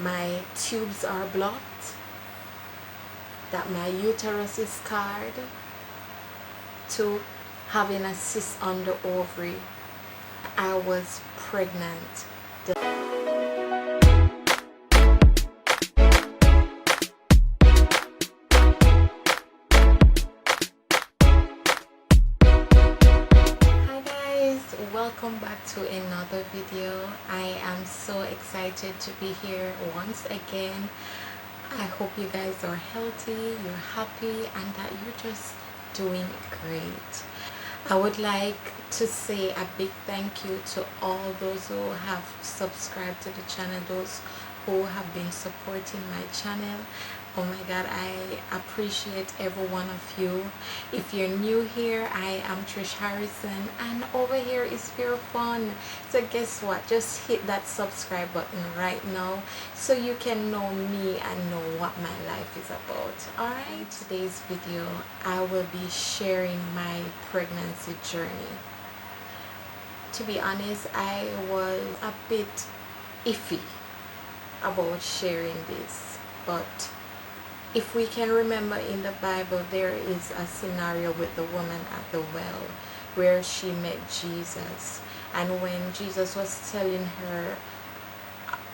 my tubes are blocked, that my uterus is scarred, to having a cyst on the ovary. I was pregnant. Hi guys, welcome back to another video. I am so excited to be here once again. I hope you guys are healthy, you're happy, and that you're just doing great. I would like to say a big thank you to all those who have subscribed to the channel, those who have been supporting my channel. Oh my god, I appreciate every one of you. If you're new here, I am Trish Harrison, and over here is Pure Fun. So guess what, just hit that subscribe button right now so you can know me and know what my life is about. Alright, today's video I will be sharing my pregnancy journey. To be honest, I was a bit iffy about sharing this, but if we can remember, in the Bible there is a scenario with the woman at the well where she met Jesus, and when Jesus was telling her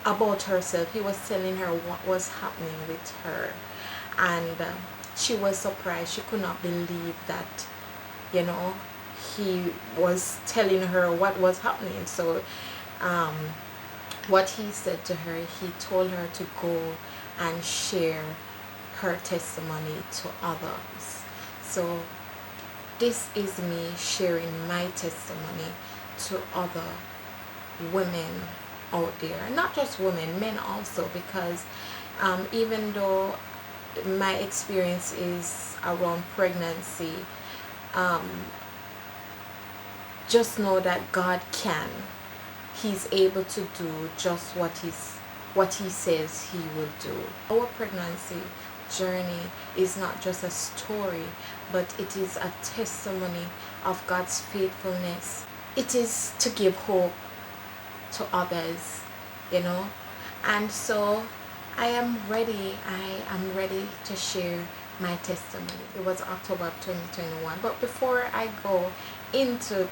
about herself, he was telling her what was happening with her, and she was surprised. She could not believe that, he was telling her what was happening. So what he said to her, he told her to go and share her testimony to others. So this is me sharing my testimony to other women out there, not just women, men also, because even though my experience is around pregnancy, just know that God can. He's able to do just what he says he will do. Our pregnancy journey is not just a story, but it is a testimony of God's faithfulness. It is to give hope to others, and so I am ready to share my testimony. It was October of 2021, but before I go into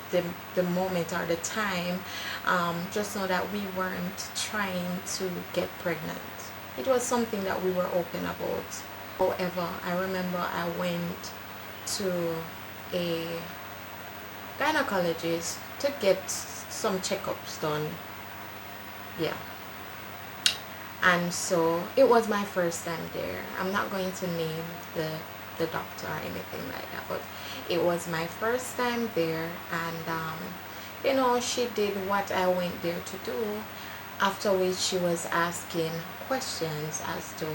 the moment or the time, just know that we weren't trying to get pregnant. It was something that we were open about. However, I remember I went to a gynecologist to get some checkups done. Yeah. And so it was my first time there. I'm not going to name the doctor or anything like that, but it was my first time there, and she did what I went there to do, after which she was asking questions as to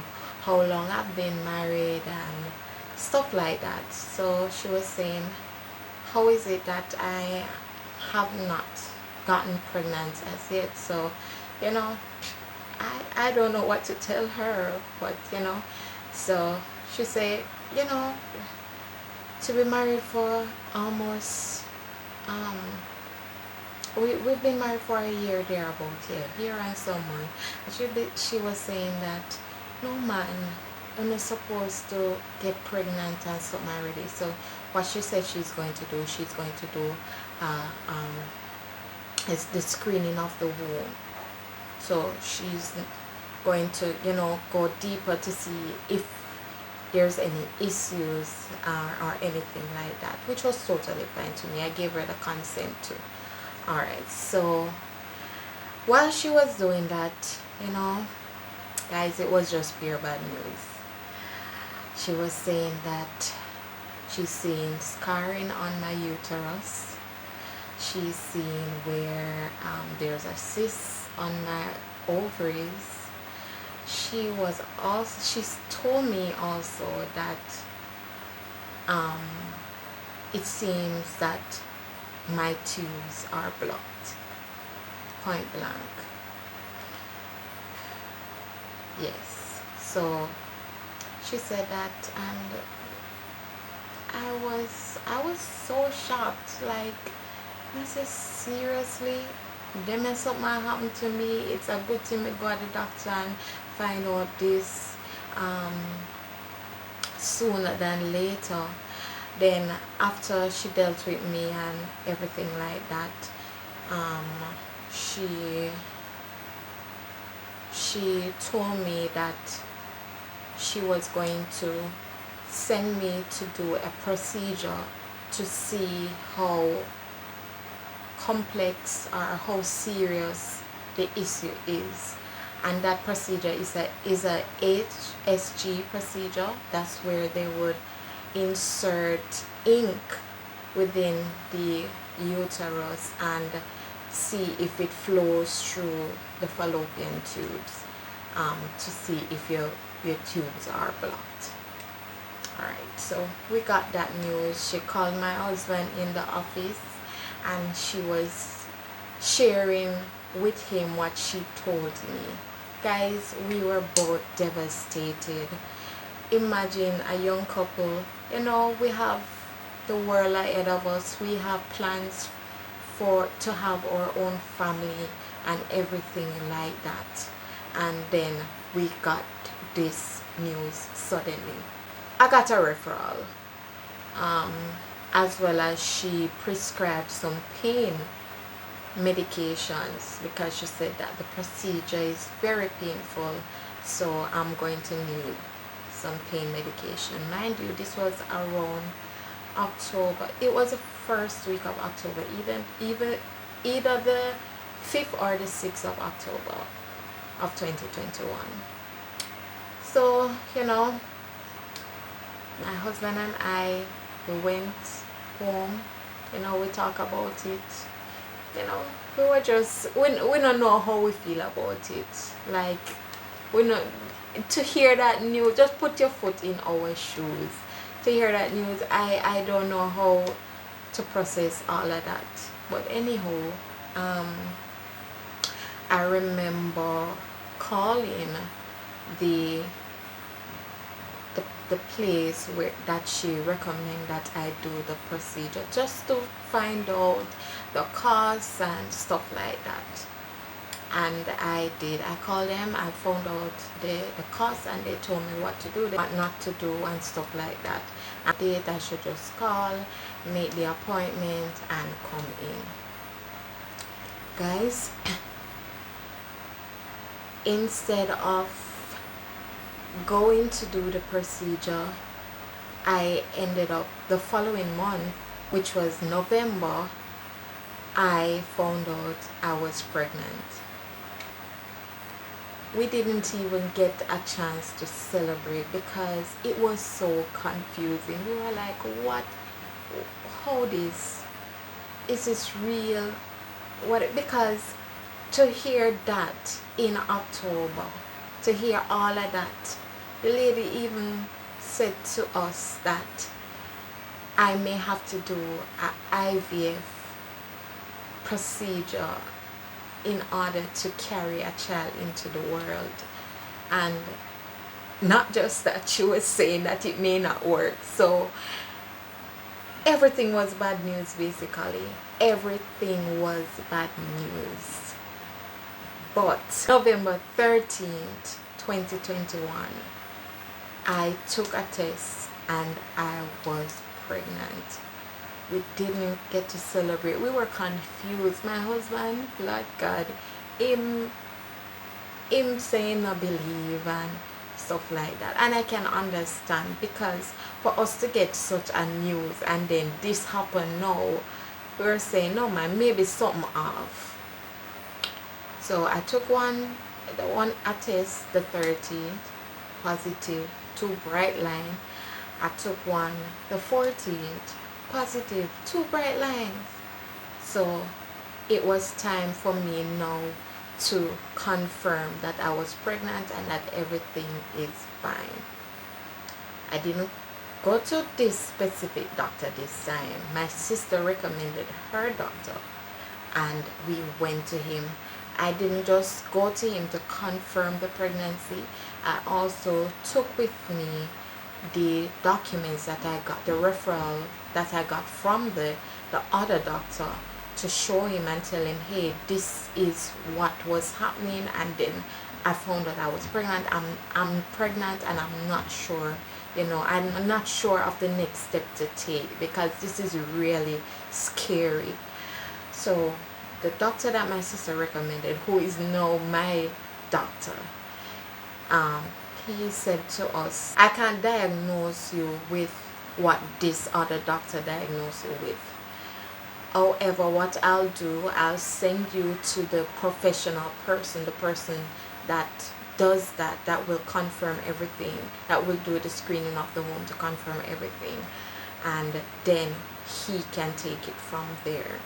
how long I've been married and stuff like that. So she was saying, how is it that I have not gotten pregnant as yet? So I don't know what to tell her, but so she said, to be married for almost we've been married for a year thereabout, year and some month. She was saying that no man is supposed to get pregnant and something already. So what she said she's going to do is the screening of the womb. So she's going to go deeper to see if there's any issues or anything like that, which was totally fine to me. I gave her the consent to. Alright, so while she was doing that, guys, it was just pure bad news. She was saying that she's seeing scarring on my uterus. She's seeing where there's a cyst on my ovaries. She told me also that it seems that my tubes are blocked, point blank. Yes. So she said that, and I was so shocked. Like, I said, seriously, Then when something happened to me, it's a good thing we go to the doctor and find out this um, sooner than later. Then after she dealt with me and everything like that, um, she told me that she was going to send me to do a procedure to see how complex or how serious the issue is. And that procedure is a HSG procedure. That's where they would insert ink within the uterus and see if it flows through the fallopian tubes, to see if your tubes are blocked. Alright, so we got that news. She called my husband in the office and she was sharing with him what she told me. Guys, we were both devastated. Imagine a young couple, we have the world ahead of us. We have plans to have our own family and everything like that, and then we got this news suddenly. I got a referral, as well as she prescribed some pain medications because she said that the procedure is very painful, so I'm going to need some pain medication. Mind you, this was around October. It was the first week of October, either the 5th or the 6th of October of 2021. So my husband and I, we went home. We talk about it. We were just, we don't know how we feel about it. Like, we know, to hear that news, just put your foot in our shoes. To hear that news, I don't know how to process all of that. But anyhow, I remember calling the place that she recommended that I do the procedure, just to find out the costs and stuff like that. And I did. I called them, I found out the cost, and they told me what to do, what not to do, and stuff like that. I did. I should just call, make the appointment, and come in. Guys, instead of going to do the procedure, I ended up the following month, which was November, I found out I was pregnant. We didn't even get a chance to celebrate because it was so confusing. We were like, what? How this? Is this real? What? Because to hear that in October, to hear all of that, the lady even said to us that I may have to do an IVF procedure in order to carry a child into the world. And not just that, she was saying that it may not work. So everything was bad news. Basically everything was bad news. But November 13th 2021, I took a test and I was pregnant. We didn't get to celebrate. We were confused. My husband, Lord God, him saying not believe and stuff like that. And I can understand, because for us to get such a news and then this happen now, we were saying, no man, maybe something off. So I took a test the 13th, positive, 2 bright line. I took one the 14th, positive, 2 bright lines. So it was time for me now to confirm that I was pregnant and that everything is fine. I didn't go to this specific doctor this time. My sister recommended her doctor and we went to him. I didn't just go to him to confirm the pregnancy. I also took with me the documents that I got, the referral that I got from the other doctor, to show him and tell him, hey, this is what was happening. And then I found out I was pregnant. I'm pregnant, and I'm not sure, I'm not sure of the next step to take, because this is really scary. So the doctor that my sister recommended, who is now my doctor, he said to us, I can't diagnose you with what this other doctor diagnosed you with. However, what I'll do, I'll send you to the professional person, the person that does that will confirm everything, that will do the screening of the womb to confirm everything, and then he can take it from there.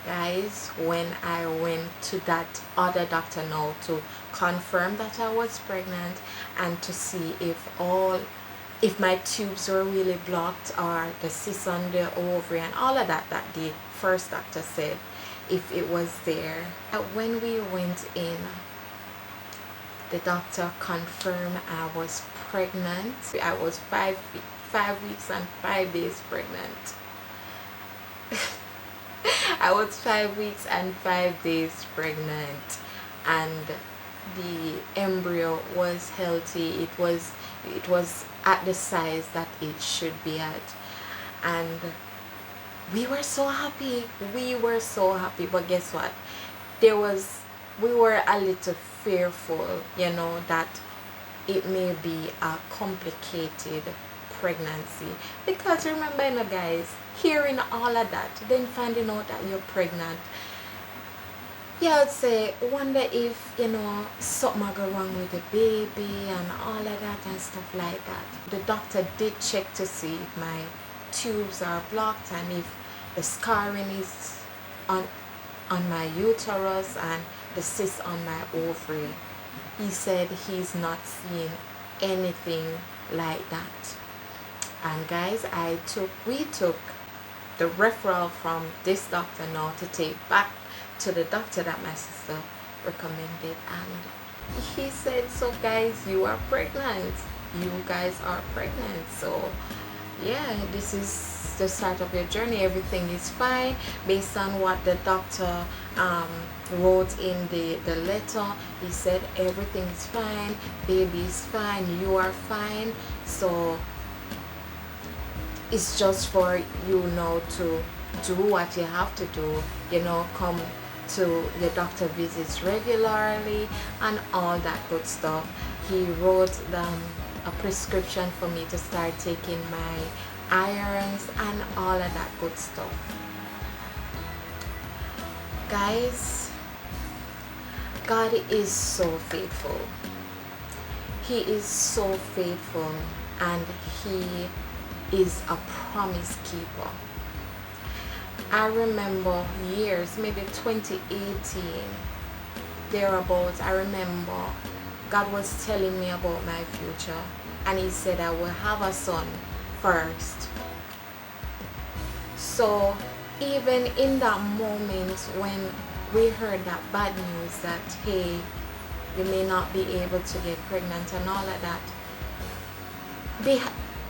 Guys, when I went to that other doctor now to confirm that I was pregnant, and to see if my tubes were really blocked, or the cyst on the ovary and all of that the first doctor said, if it was there. When we went in, the doctor confirmed I was pregnant. I was 5 weeks and 5 days pregnant. I was 5 weeks and 5 days pregnant, and the embryo was healthy. It was at the size that it should be at, and we were so happy. But guess what? We were a little fearful, that it may be a complicated pregnancy, because remember, guys, hearing all of that, then finding out that you're pregnant, I'd say, wonder if something might go wrong with the baby and all of that and stuff like that. The doctor did check to see if my tubes are blocked, and if the scarring is on my uterus and the cyst on my ovary. He said he's not seeing anything like that. And guys, we took the referral from this doctor now to take back to the doctor that my sister recommended, and he said, so guys, you are pregnant. You guys are pregnant. So yeah, this is the start of your journey. Everything is fine based on what the doctor wrote in the letter. He said everything is fine, baby is fine, you are fine. So it's just for you now to do what you have to do, come to your doctor visits regularly and all that good stuff. He wrote a prescription for me to start taking my irons and all of that good stuff. Guys, God is so faithful. He is so faithful, and he is a promise keeper. I remember years, maybe 2018, thereabouts, I remember God was telling me about my future, and he said I will have a son first. So even in that moment when we heard that bad news that, hey, you may not be able to get pregnant and all of that,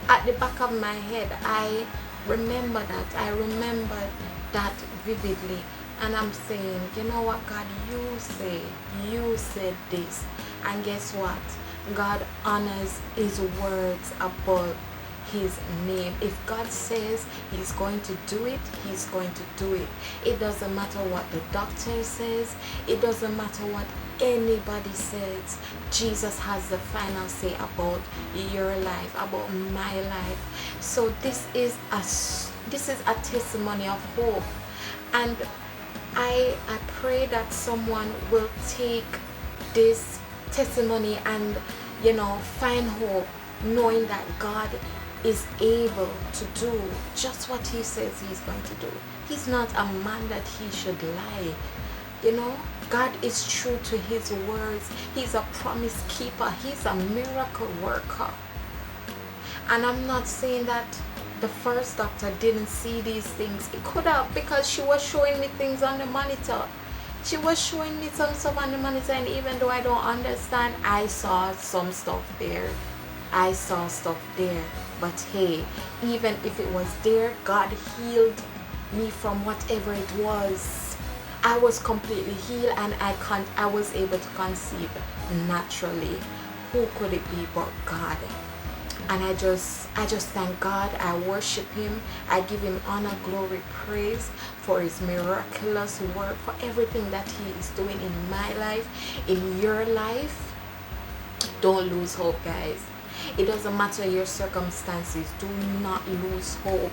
at the back of my head, I remember that vividly, and I'm saying, you know what, God, you said this, and guess what? God honors his words above his name. If God says he's going to do it, he's going to do it. It doesn't matter what the doctor says, it doesn't matter what anybody says. Jesus has the final say about your life, about my life. So this is a testimony of hope, and I pray that someone will take this testimony and find hope, knowing that God is able to do just what he says he's going to do. He's not a man that he should lie. God is true to his words. He's a promise keeper. He's a miracle worker. And I'm not saying that the first doctor didn't see these things. It could have, because she was showing me things on the monitor. She was showing me some stuff on the monitor, and even though I don't understand, I saw some stuff there. But hey, even if it was there, God healed me from whatever it was. I was completely healed, and I was able to conceive naturally. Who could it be but God? And I just thank God. I worship him. I give him honor, glory, praise for his miraculous work, for everything that he is doing in my life, in your life. Don't lose hope, guys. It doesn't matter your circumstances. Do not lose hope.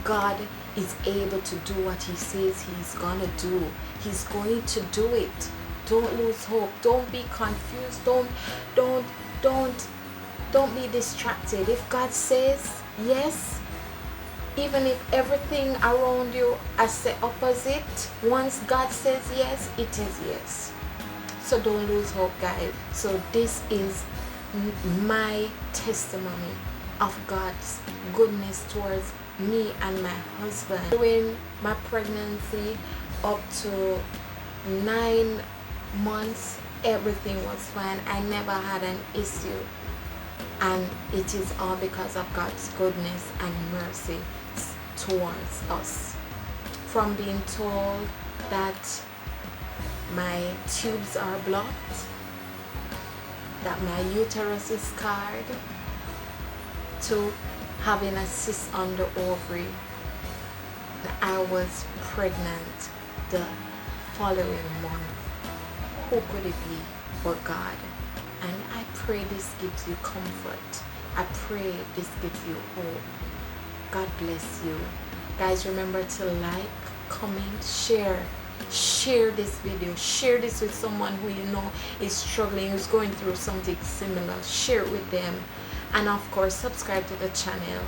God is able to do what he says he's gonna do. He's going to do it. Don't lose hope. Don't be confused. Don't be distracted. If God says yes, even if everything around you is the opposite, once God says yes, it is yes. So don't lose hope, guys. So this is my testimony of God's goodness towards me and my husband. During my pregnancy, up to 9 months, everything was fine. I never had an issue, and it is all because of God's goodness and mercy towards us. From being told that my tubes are blocked, that my uterus is scarred, to having a cyst on the ovary, that I was pregnant the following month. Who could it be but God? And I pray this gives you comfort. I pray this gives you hope. God bless you. Guys, remember to like, comment, share this video. Share this with someone who you know is struggling, who's going through something similar. Share it with them. And of course, subscribe to the channel.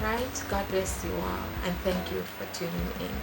Right? God bless you all, and thank you for tuning in.